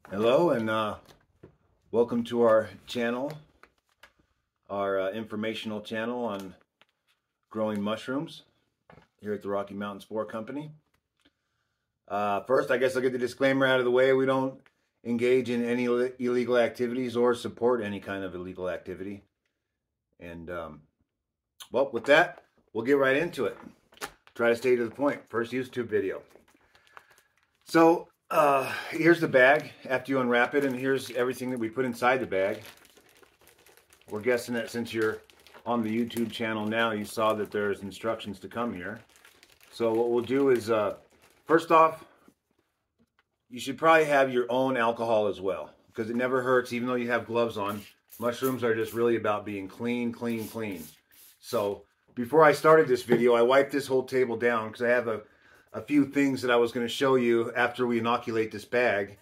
Hello and welcome to our channel, our informational channel on growing mushrooms here at the Rocky Mountain Spore Company. First, I guess I'll get the disclaimer out of the way. We don't engage in any illegal activities or support any kind of illegal activity. And well, with that, we'll get right into it. Try to stay to the point. First YouTube video. So here's the bag after you unwrap it, and here's everything that we put inside the bag. We're guessing that since you're on the YouTube channel now, you saw that there's instructions to come here. So what we'll do is, first off, you should probably have your own alcohol as well, because it never hurts, even though you have gloves on. Mushrooms are just really about being clean, clean, clean. So before I started this video, I wiped this whole table down because I have a few things that I was going to show you after we inoculate this bag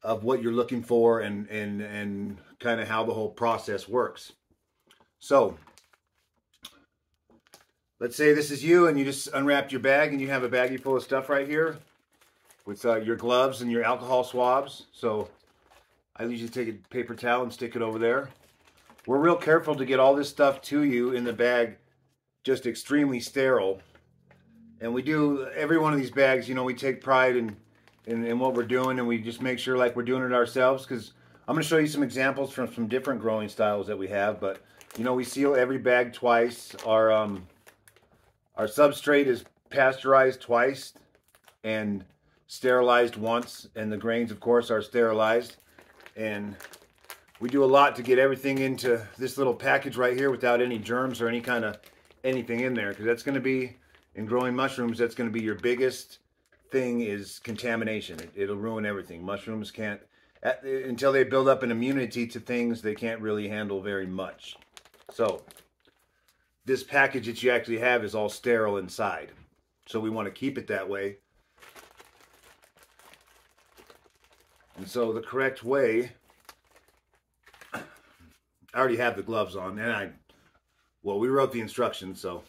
of what you're looking for and kind of how the whole process works. So let's say this is you and you just unwrapped your bag and you have a baggie full of stuff right here with your gloves and your alcohol swabs. So I usually take a paper towel and stick it over there. We're real careful to get all this stuff to you in the bag just extremely sterile. And we do, every one of these bags, you know, we take pride in what we're doing, and we just make sure like we're doing it ourselves, because I'm going to show you some examples from some different growing styles that we have. But, you know, we seal every bag twice. Our substrate is pasteurized twice and sterilized once, and the grains, of course, are sterilized. And we do a lot to get everything into this little package right here without any germs or any kind of anything in there, because that's going to be, in growing mushrooms, that's going to be your biggest thing, is contamination. It'll ruin everything. Mushrooms can't, until they build up an immunity to things, they can't really handle very much. So this package that you actually have is all sterile inside. So we want to keep it that way. And so the correct way, I already have the gloves on, and well, we wrote the instructions, so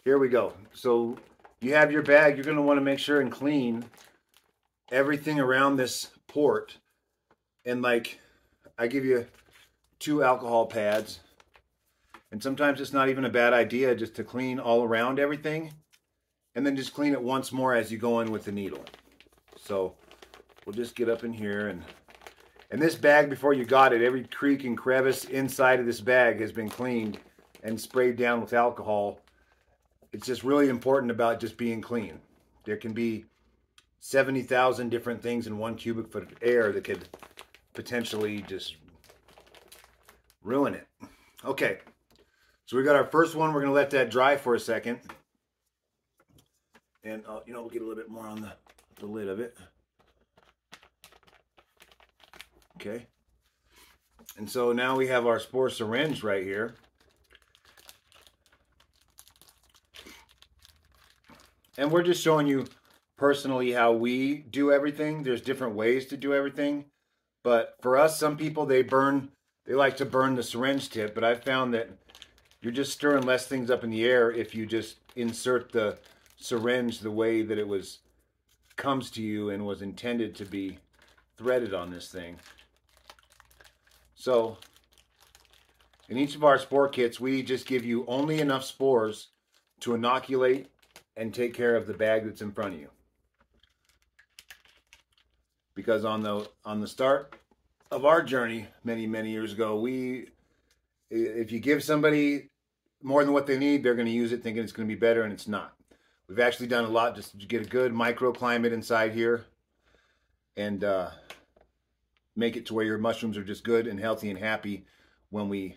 here we go. So you have your bag. You're going to want to make sure and clean everything around this port. And like, I give you 2 alcohol pads. And sometimes it's not even a bad idea just to clean all around everything. And then just clean it once more as you go in with the needle. So we'll just get up in here. And this bag, before you got it, every creak and crevice inside of this bag has been cleaned and sprayed down with alcohol. It's just really important about just being clean. There can be 70,000 different things in 1 cubic foot of air that could potentially just ruin it. Okay, so we got our first one. We're going to let that dry for a second. And, you know, we'll get a little bit more on the lid of it. Okay. And so now we have our spore syringe right here. And we're just showing you personally how we do everything. There's different ways to do everything. But for us, some people, they like to burn the syringe tip. But I've found that you're just stirring less things up in the air if you just insert the syringe the way that it comes to you and was intended to be threaded on this thing. So in each of our spore kits, we just give you only enough spores to inoculate and take care of the bag that's in front of you. Because on the start of our journey many years ago, if you give somebody more than what they need, they're going to use it thinking it's going to be better, and it's not. We've actually done a lot just to get a good microclimate inside here and make it to where your mushrooms are just good and healthy and happy when we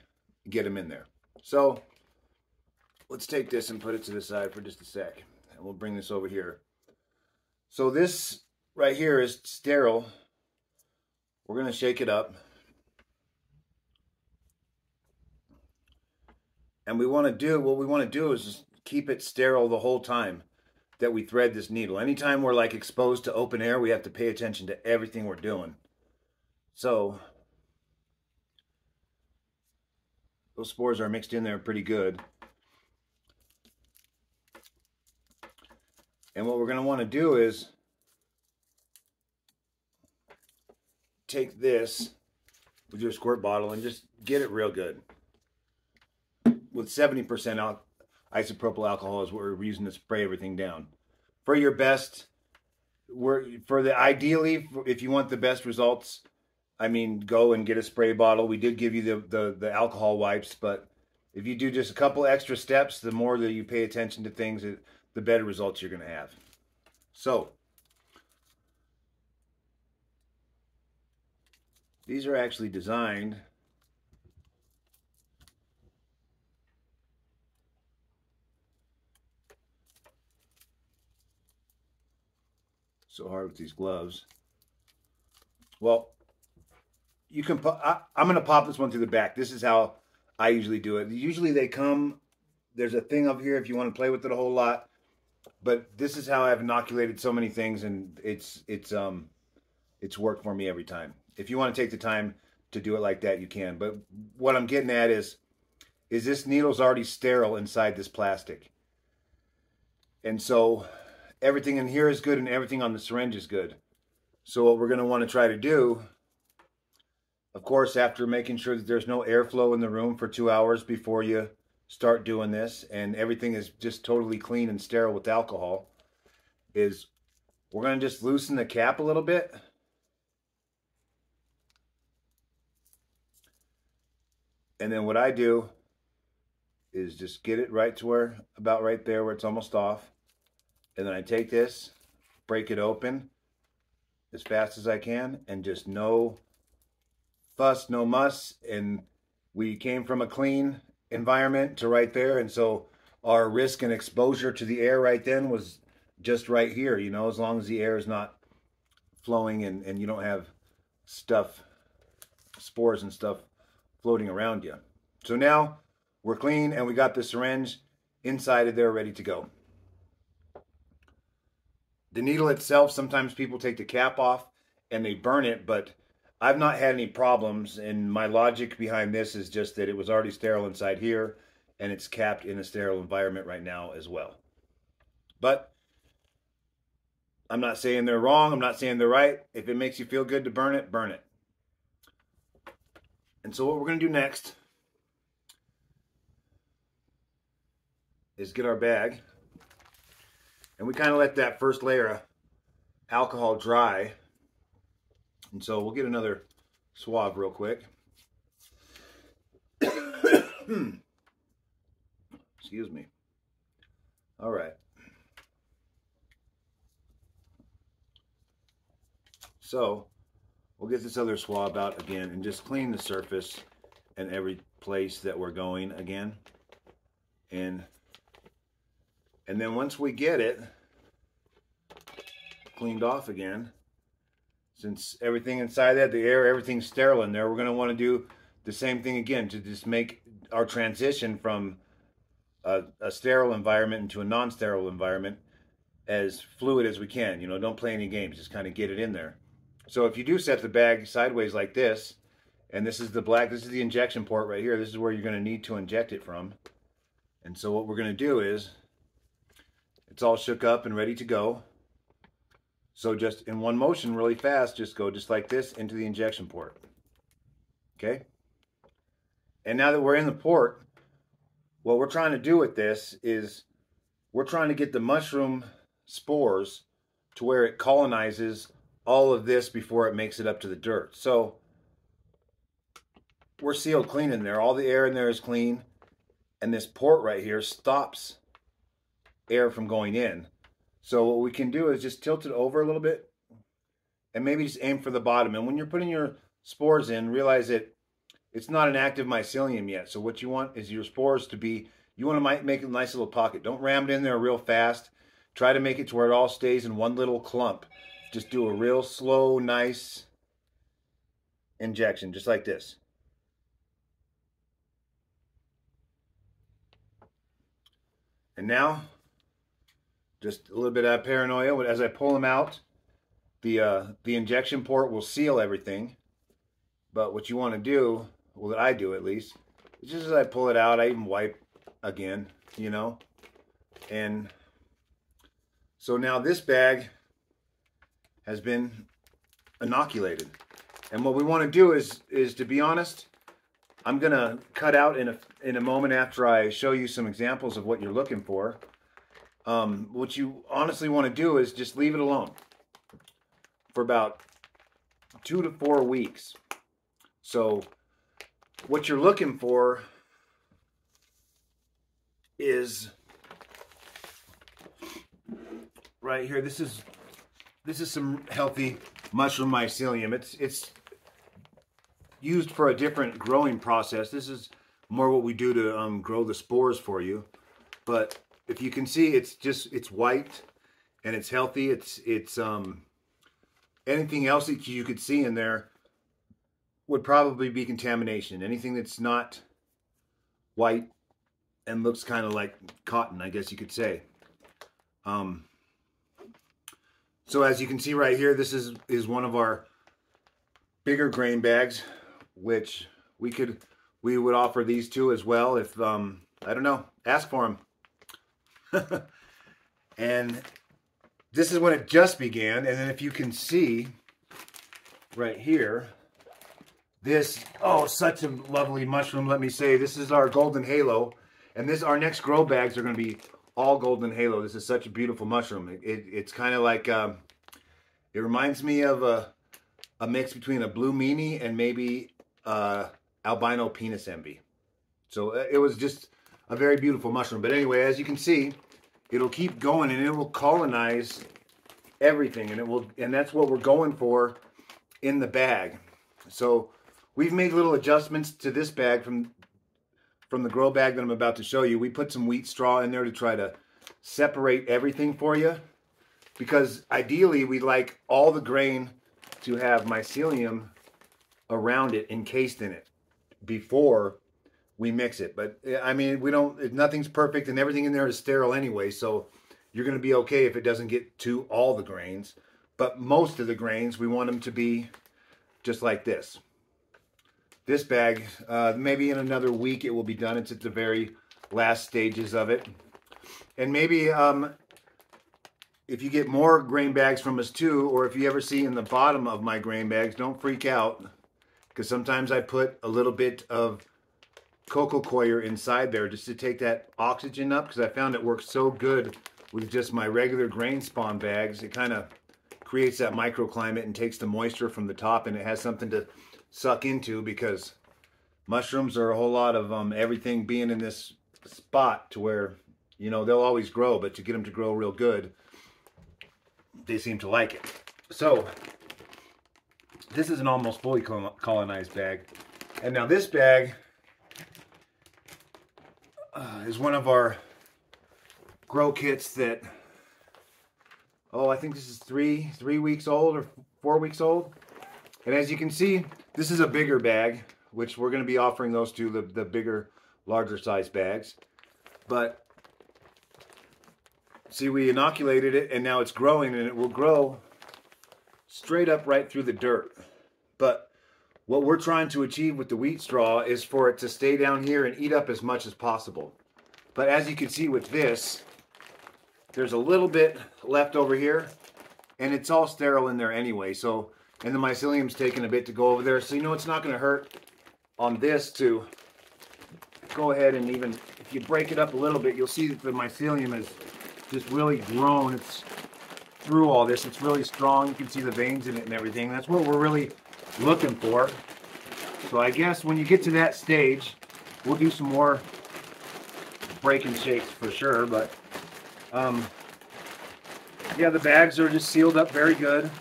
get them in there. So let's take this and put it to the side for just a sec. And we'll bring this over here. So this right here is sterile. We're going to shake it up. And what we want to do is just keep it sterile the whole time that we thread this needle. Anytime we're like exposed to open air, we have to pay attention to everything we're doing. So those spores are mixed in there pretty good. And what we're going to want to do is take this with your squirt bottle and just get it real good. With 70% isopropyl alcohol is what we're using to spray everything down. For your best, ideally, if you want the best results, I mean, go and get a spray bottle. We did give you the alcohol wipes, but if you do just a couple extra steps, the more that you pay attention to things, the better results you're going to have. So, these are actually designed so hard with these gloves. Well, you can. I'm going to pop this one through the back. This is how I usually do it. Usually they come. There's a thing up here if you want to play with it a whole lot. But this is how I've inoculated so many things, and it's worked for me every time. If you want to take the time to do it like that, you can. But what I'm getting at is this needle's already sterile inside this plastic. And so everything in here is good and everything on the syringe is good. So what we're going to want to try to do, of course, after making sure that there's no airflow in the room for 2 hours before you start doing this, and everything is just totally clean and sterile with alcohol, is we're going to just loosen the cap a little bit. And then what I do is just get it right to where, about right there where it's almost off. And then I take this, break it open as fast as I can, and just no fuss, no muss. And we came from a clean environment to right there, and so our risk and exposure to the air right then was just right here, you know, as long as the air is not flowing and you don't have stuff, spores and stuff floating around you. So now we're clean and we got the syringe inside of there ready to go. The needle itself, sometimes people take the cap off and they burn it, but I've not had any problems, and my logic behind this is just that it was already sterile inside here, and it's capped in a sterile environment right now as well. But I'm not saying they're wrong. I'm not saying they're right. If it makes you feel good to burn it, burn it. And so what we're going to do next is get our bag, and we kind of let that first layer of alcohol dry. And so we'll get another swab real quick. Excuse me. All right. So we'll get this other swab out again and just clean the surface and every place that we're going again. And then once we get it cleaned off again, since everything inside that, the air, everything's sterile in there, we're going to want to do the same thing again to just make our transition from a sterile environment into a non-sterile environment as fluid as we can. You know, don't play any games, just kind of get it in there. So if you do set the bag sideways like this, and this is the black, this is the injection port right here, this is where you're going to need to inject it from. And so what we're going to do is, it's all shook up and ready to go. So just in one motion, really fast, just go just like this into the injection port. Okay? And now that we're in the port, what we're trying to do with this is we're trying to get the mushroom spores to where it colonizes all of this before it makes it up to the dirt. So we're sealed clean in there. All the air in there is clean. And this port right here stops air from going in. So what we can do is just tilt it over a little bit and maybe just aim for the bottom. And when you're putting your spores in, realize that it's not an active mycelium yet. So what you want is your spores to be, you want to make a nice little pocket. Don't ram it in there real fast. Try to make it to where it all stays in one little clump. Just do a real slow, nice injection, just like this. And now, just a little bit of paranoia. As I pull them out, the injection port will seal everything. But what you want to do, well, that I do at least, is just as I pull it out, I even wipe again, you know. And so now this bag has been inoculated. And what we want to do is to be honest, I'm going to cut out in a moment after I show you some examples of what you're looking for. What you honestly want to do is just leave it alone for about 2 to 4 weeks. So what you're looking for is right here. This is some healthy mushroom mycelium. It's used for a different growing process. This is more what we do to grow the spores for you. But if you can see, it's white and it's healthy. It's anything else that you could see in there would probably be contamination. Anything that's not white and looks kind of like cotton, I guess you could say. So as you can see right here, this is one of our bigger grain bags, which we would offer these two as well if I don't know, ask for them. And this is when it just began. And then if you can see right here, this, oh, such a lovely mushroom, let me say. This is our golden halo. And our next grow bags are going to be all golden halo. This is such a beautiful mushroom. It's kind of like, it reminds me of a mix between a blue meanie and maybe albino penis envy. So it was just a very beautiful mushroom. But anyway, as you can see, it'll keep going and it will colonize everything, and that's what we're going for in the bag. So we've made little adjustments to this bag from the grow bag that I'm about to show you. We put some wheat straw in there to try to separate everything for you, because ideally we'd like all the grain to have mycelium around it, encased in it, before we mix it. But I mean, nothing's perfect and everything in there is sterile anyway, so you're going to be okay if it doesn't get to all the grains. But most of the grains, we want them to be just like this. This bag, maybe in another week it will be done. It's at the very last stages of it. And maybe if you get more grain bags from us too, or if you ever see in the bottom of my grain bags, don't freak out, because sometimes I put a little bit of cocoa coir inside there just to take that oxygen up, because I found it works so good with just my regular grain spawn bags. It kind of creates that microclimate and takes the moisture from the top, and it has something to suck into, because mushrooms are a whole lot of everything being in this spot to where, you know, they'll always grow, but to get them to grow real good, they seem to like it. So this is an almost fully colonized bag. And now this bag is one of our grow kits that, oh, I think this is three weeks old or 4 weeks old. And as you can see, this is a bigger bag, which we're going to be offering those to the bigger, larger size bags. But see, we inoculated it and now it's growing, and it will grow straight up right through the dirt. But what we're trying to achieve with the wheat straw is for it to stay down here and eat up as much as possible. But as you can see with this, there's a little bit left over here, and it's all sterile in there anyway. So, and the mycelium's taking a bit to go over there. So, you know, it's not going to hurt on this to go ahead and, even if you break it up a little bit, you'll see that the mycelium is just really grown. It's through all this. It's really strong. You can see the veins in it and everything. That's what we're really looking for. So I guess when you get to that stage, we'll do some more break and shakes for sure. But yeah, the bags are just sealed up very good.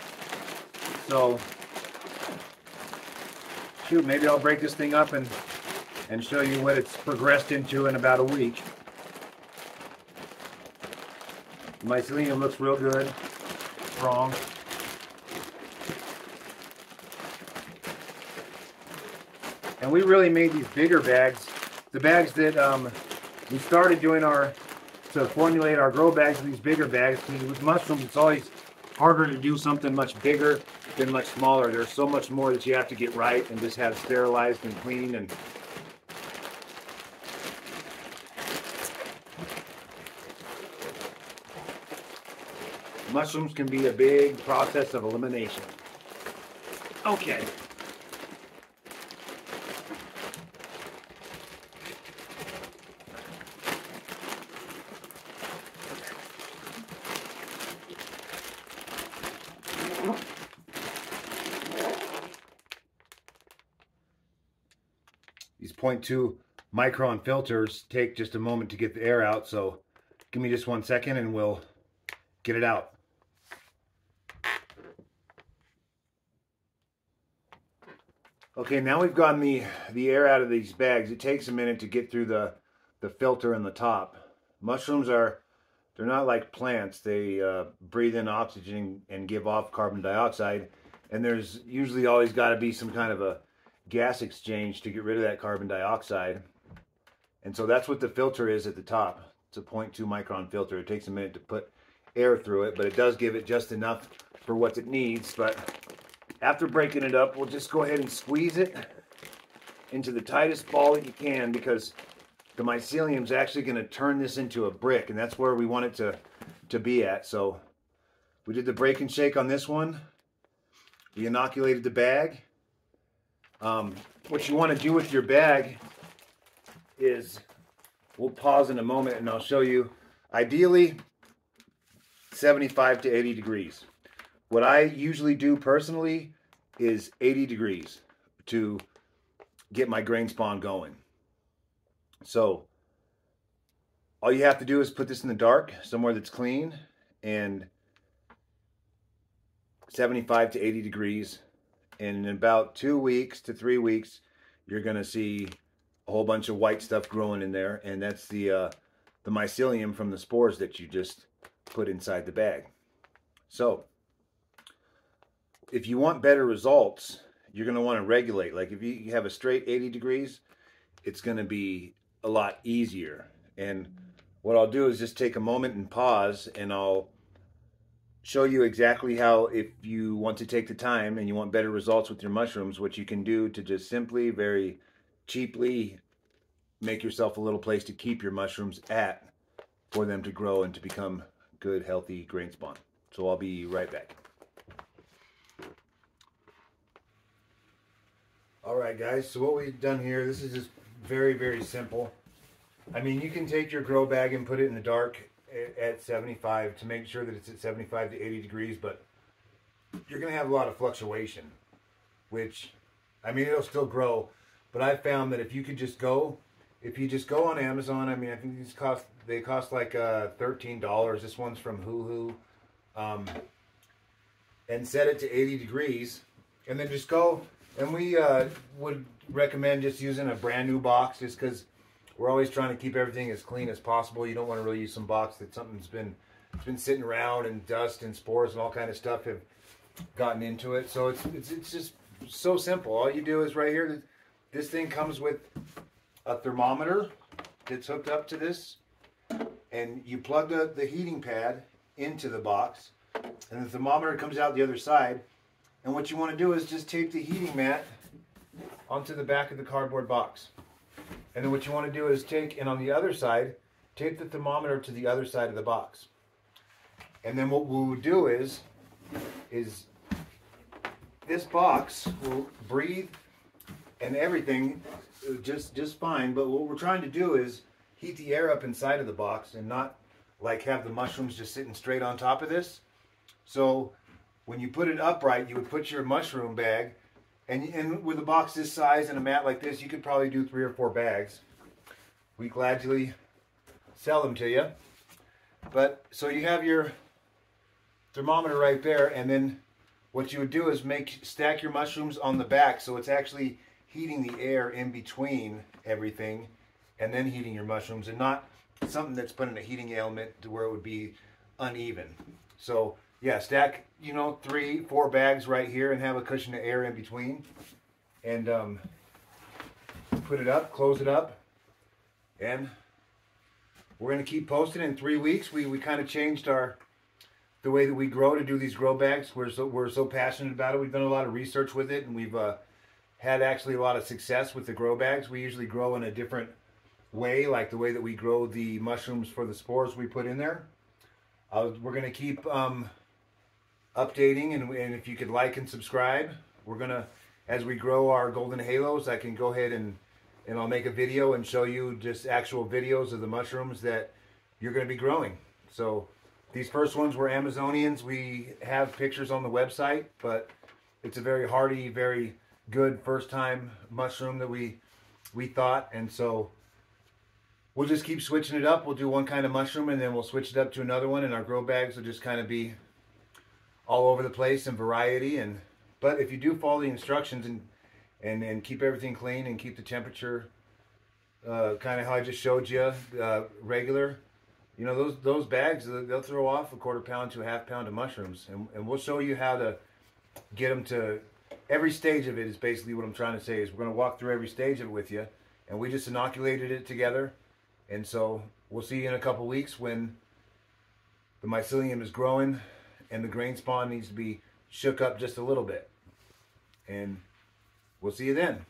So shoot, maybe I'll break this thing up and show you what it's progressed into in about a week. The mycelium looks real good, strong. And we really made these bigger bags, the bags that we started doing to formulate our grow bags in these bigger bags, because with mushrooms it's always harder to do something much bigger than much smaller. There's so much more that you have to get right and just have sterilized and clean. And mushrooms can be a big process of elimination. Okay, These 0.2 micron filters take just a moment to get the air out, so give me just 1 second and we'll get it out. Okay, now we've gotten the air out of these bags. It takes a minute to get through the filter in the top. Mushrooms they're not like plants. They breathe in oxygen and give off carbon dioxide, and there's usually always got to be some kind of a gas exchange to get rid of that carbon dioxide. And so that's what the filter is at the top. It's a 0.2 micron filter. It takes a minute to put air through it, but it does give it just enough for what it needs. But after breaking it up, we'll just go ahead and squeeze it into the tightest ball that you can, because the mycelium is actually going to turn this into a brick, and that's where we want it to be at. So we did the break and shake on this one. We inoculated the bag. What you want to do with your bag is, we'll pause in a moment and I'll show you, ideally 75 to 80 degrees. What I usually do personally is 80 degrees to get my grain spawn going. So all you have to do is put this in the dark, somewhere that's clean, and 75 to 80 degrees. And in about 2 weeks to 3 weeks, you're going to see a whole bunch of white stuff growing in there, and that's the mycelium from the spores that you just put inside the bag. So if you want better results, you're going to want to regulate. Like if you have a straight 80 degrees, it's going to be a lot easier. And what I'll do is just take a moment and pause, and I'll show you exactly how, if you want to take the time and you want better results with your mushrooms, what you can do to just simply, very cheaply make yourself a little place to keep your mushrooms at for them to grow and to become good, healthy grain spawn. So I'll be right back. Alright guys, so what we've done here, this is just very, very simple. I mean, you can take your grow bag and put it in the dark at 75 to make sure that it's at 75 to 80 degrees, but you're going to have a lot of fluctuation, which, I mean, it'll still grow, but I found that if you just go on Amazon, I mean, I think they cost like $13. This one's from Hoo, and set it to 80 degrees, and then just go. And we would recommend just using a brand new box, just because we're always trying to keep everything as clean as possible. You don't want to really use some box that something's been sitting around, and dust and spores and all kind of stuff have gotten into it. So it's just so simple. All you do is right here, this thing comes with a thermometer that's hooked up to this, and you plug the heating pad into the box, and the thermometer comes out the other side. And what you want to do is just tape the heating mat onto the back of the cardboard box. And then what you want to do is and on the other side, tape the thermometer to the other side of the box. And then what we'll do is this box will breathe and everything just fine. But what we're trying to do is heat the air up inside of the box, and not like have the mushrooms just sitting straight on top of this. So when you put it upright, you would put your mushroom bag, and with a box this size and a mat like this, you could probably do 3 or 4 bags. We gladly sell them to you. But so you have your thermometer right there, and then what you would do is stack your mushrooms on the back, so it's actually heating the air in between everything, and then heating your mushrooms, and not something that's put in a heating element to where it would be uneven. So yeah, stack, 3, 4 bags right here and have a cushion of air in between. And put it up, close it up. And we're going to keep posting. In 3 weeks, we kind of changed the way that we grow to do these grow bags. We're so passionate about it. We've done a lot of research with it, and we've had actually a lot of success with the grow bags. We usually grow in a different way, like the way that we grow the mushrooms for the spores we put in there. We're going to keep updating, and if you could like and subscribe, we're gonna, as we grow our golden halos, I can go ahead and I'll make a video and show you just actual videos of the mushrooms that you're going to be growing. So These first ones were Amazonians. We have pictures on the website, but it's a very hardy, very good first time mushroom that we thought, and so we'll just keep switching it up. We'll do one kind of mushroom and then we'll switch it up to another one, and our grow bags will just kind of be all over the place in variety. But if you do follow the instructions and keep everything clean and keep the temperature kind of how I just showed you, regular, you know, those bags, they'll throw off a 1/4 pound to a 1/2 pound of mushrooms, and we'll show you how to get them to every stage of it. Is basically what I'm trying to say. Is we're going to walk through every stage of it with you, and we just inoculated it together. And so we'll see you in a couple weeks when the mycelium is growing and the grain spawn needs to be shook up just a little bit. And we'll see you then.